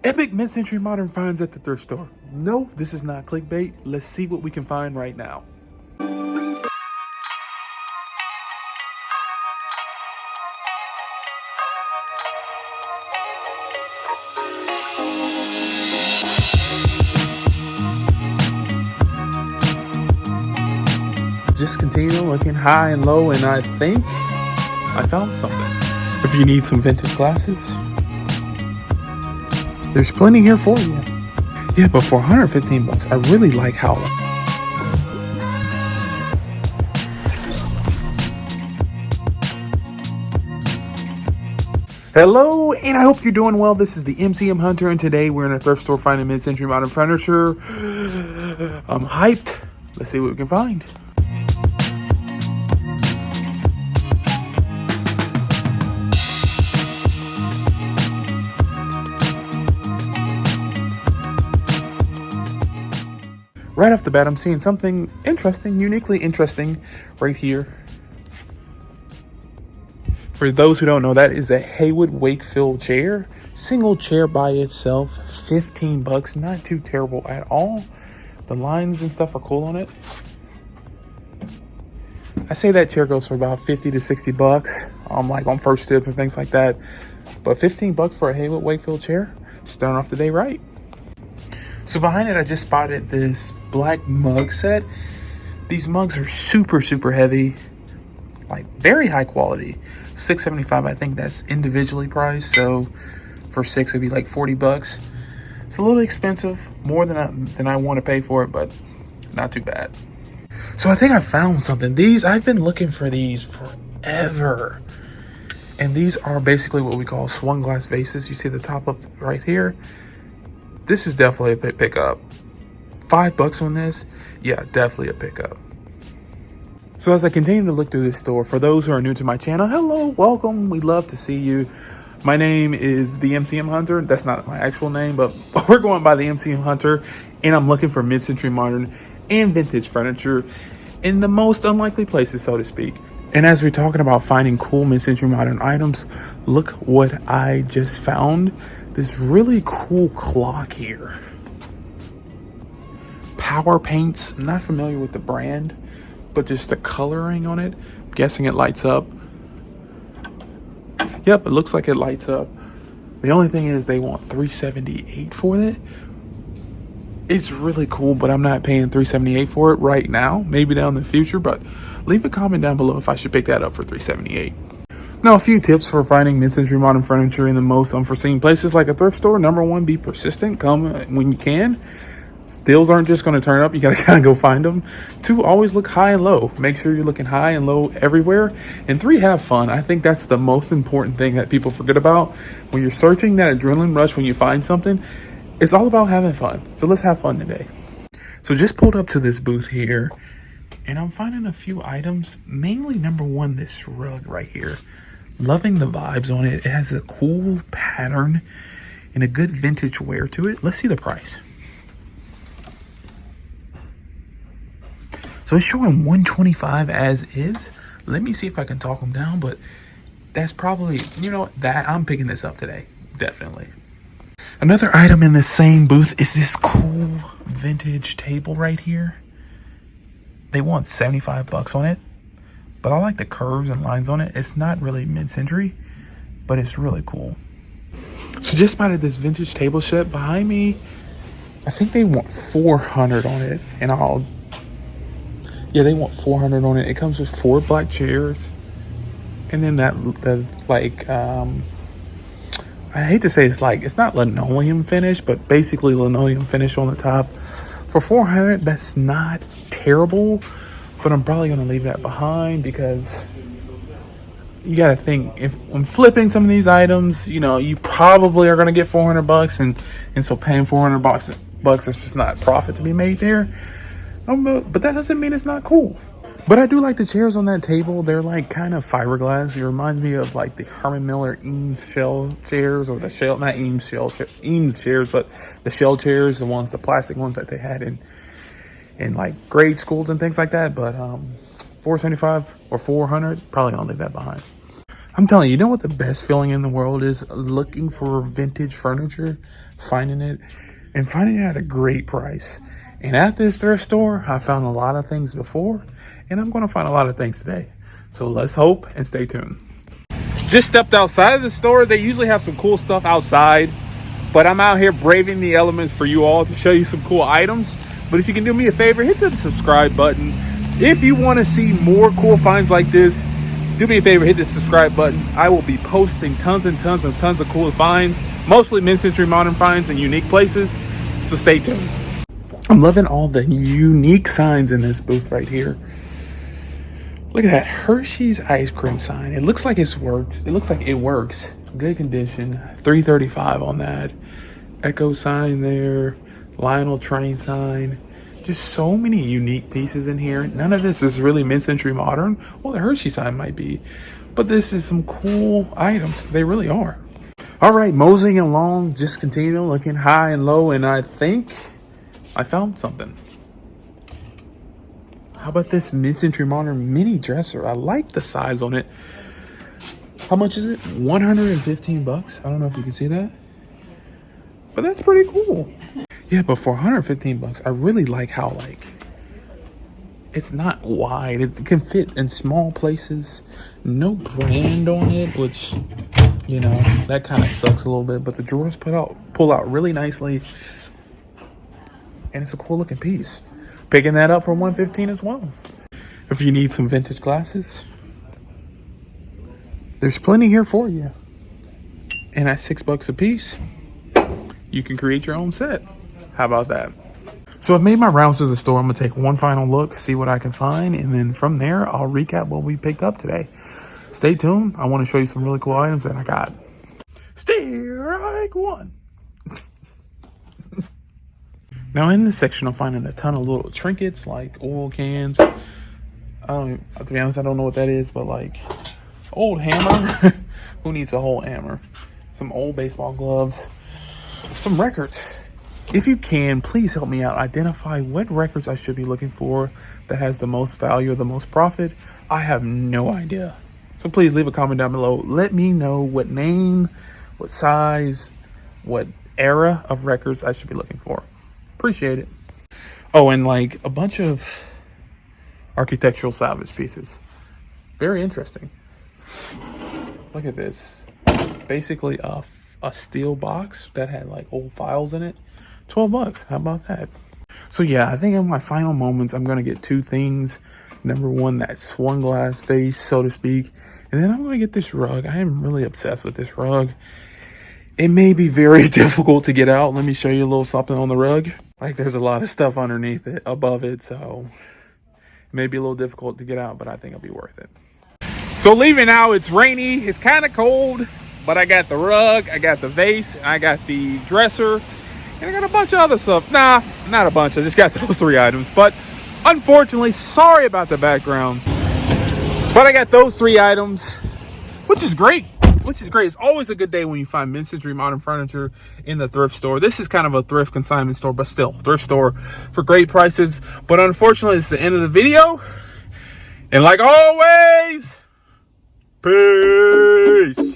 Epic mid-century modern finds at the thrift store. No, this is not clickbait. Let's see what we can find right now. Just continue looking high and low, and I think I found something. If you need some vintage glasses, there's plenty here for you. Yeah, but for 115 bucks, I really like how. Hello, and I hope you're doing well. This is the MCM Hunter, and today we're in a thrift store finding mid-century modern furniture. I'm hyped. Let's see what we can find. Right off the bat, I'm seeing something interesting, uniquely interesting right here. For those who don't know, that is a Haywood Wakefield chair. Single chair by itself, 15 bucks. Not too terrible at all. The lines and stuff are cool on it. I say that chair goes for about 50 to 60 bucks. Like on first dibs and things like that. But 15 bucks for a Haywood Wakefield chair, starting off the day right. So behind it, I just spotted this black mug set. These mugs are super, super heavy, like very high quality. $6.75, I think that's individually priced. So for 6, it'd be like 40 bucks. It's a little expensive, more than I want to pay for it, but not too bad. So I think I found something. I've been looking for these forever. And these are basically what we call swung glass vases. You see the top up right here. This is definitely a pickup. $5 on this, yeah, definitely a pickup. So as I continue to look through this store, for those who are new to my channel, hello, welcome. We love to see you. My name is the MCM Hunter. That's not my actual name, but we're going by the MCM Hunter, and I'm looking for mid-century modern and vintage furniture in the most unlikely places, so to speak. And as we're talking about finding cool mid-century modern items, look what I just found. This really cool clock here. Power Paints. I'm not familiar with the brand, but just the coloring on it. I'm guessing it lights up. Yep, it looks like it lights up. The only thing is they want $378 for it. It's really cool, but I'm not paying $378 for it right now. Maybe down in the future, but leave a comment down below if I should pick that up for $378. Now, a few tips for finding mid-century modern furniture in the most unforeseen places like a thrift store. Number one, be persistent. Come when you can. Deals aren't just going to turn up. You got to kind of go find them. 2, always look high and low. Make sure you're looking high and low everywhere. And 3, have fun. I think that's the most important thing that people forget about. When you're searching, that adrenaline rush when you find something, it's all about having fun. So let's have fun today. So just pulled up to this booth here, and I'm finding a few items. Mainly, number one, this rug right here. Loving the vibes on it. It has a cool pattern and a good vintage wear to it. Let's see the price. So it's showing $125 as is. Let me see if I can talk them down, but that's probably, that I'm picking this up today. Definitely. Another item in the same booth is this cool vintage table right here. They want 75 bucks on it. But I like the curves and lines on it. It's not really mid-century, but it's really cool. So just spotted this vintage table set behind me. I think they want $400 on it. And they want $400 on it. It comes with 4 black chairs. And then I hate to say it's not linoleum finish, but basically linoleum finish on the top. For $400, that's not terrible. But I'm probably going to leave that behind because you got to think, if I'm flipping some of these items, you probably are going to get 400 bucks. And so paying 400 bucks is just not profit to be made there. But that doesn't mean it's not cool. But I do like the chairs on that table. They're like kind of fiberglass. It reminds me of like the Herman Miller Eames shell chairs, or not Eames chairs, but the shell chairs, the plastic ones that they had in like grade schools and things like that. But $475 or $400, probably gonna leave that behind. I'm telling you, you know what the best feeling in the world is? Looking for vintage furniture, finding it, and finding it at a great price. And at this thrift store, I found a lot of things before, and I'm going to find a lot of things today. So let's hope and stay tuned. Just stepped outside of the store. They usually have some cool stuff outside, but I'm out here braving the elements for you all to show you some cool items. But if you can do me a favor, hit the subscribe button. If you want to see more cool finds like this, do me a favor, hit the subscribe button. I will be posting tons and tons and tons of cool finds, mostly mid-century modern finds in unique places. So stay tuned. I'm loving all the unique signs in this booth right here. Look at that Hershey's ice cream sign. It looks like it works. It looks like it works. Good condition. $3.35 on that. Echo sign there. Lionel train sign. Just so many unique pieces in here. None of this is really mid-century modern. Well, the Hershey sign might be. But this is some cool items. They really are. All right, moseying along. Just continuing looking high and low. And I think I found something. How about this mid-century modern mini dresser? I like the size on it. How much is it? 115 bucks. I don't know if you can see that, but that's pretty cool. Yeah, but for 115 bucks, I really like how, like, it's not wide. It can fit in small places. No brand on it, which, you know, that kind of sucks a little bit. But the drawers pull out really nicely, and it's a cool looking piece. Picking that up for 115 as well. If you need some vintage glasses, there's plenty here for you. And at $6 a piece, you can create your own set. How about that? So I've made my rounds to the store. I'm gonna take one final look, see what I can find, and then from there, I'll recap what we picked up today. Stay tuned. I want to show you some really cool items that I got. Strike one. Now in this section, I'm finding a ton of little trinkets like oil cans. To be honest, I don't know what that is, but like old hammer. Who needs a whole hammer? Some old baseball gloves, some records. If you can, please help me out. Identify what records I should be looking for that has the most value or the most profit. I have no idea. So please leave a comment down below. Let me know what name, what size, what era of records I should be looking for. Appreciate it. Oh, and like a bunch of architectural salvage pieces. Very interesting. Look at this. Basically a steel box that had like old files in it. 12 bucks. How about that? So yeah, I think in my final moments, I'm going to get two things. Number one, that swung glass vase, so to speak. And then I'm going to get this rug. I am really obsessed with this rug. It may be very difficult to get out. Let me show you a little something on the rug. Like there's a lot of stuff underneath it, above it. So it may be a little difficult to get out, but I think it'll be worth it. So leaving now, it's rainy. It's kind of cold, but I got the rug, I got the vase, I got the dresser, and I got a bunch of other stuff. Nah, not a bunch. I just got those three items. But unfortunately, sorry about the background. But I got those three items, which is great. It's always a good day when you find mid-century modern furniture in the thrift store. This is kind of a thrift consignment store, but still, thrift store for great prices. But unfortunately, it's the end of the video. And like always, peace.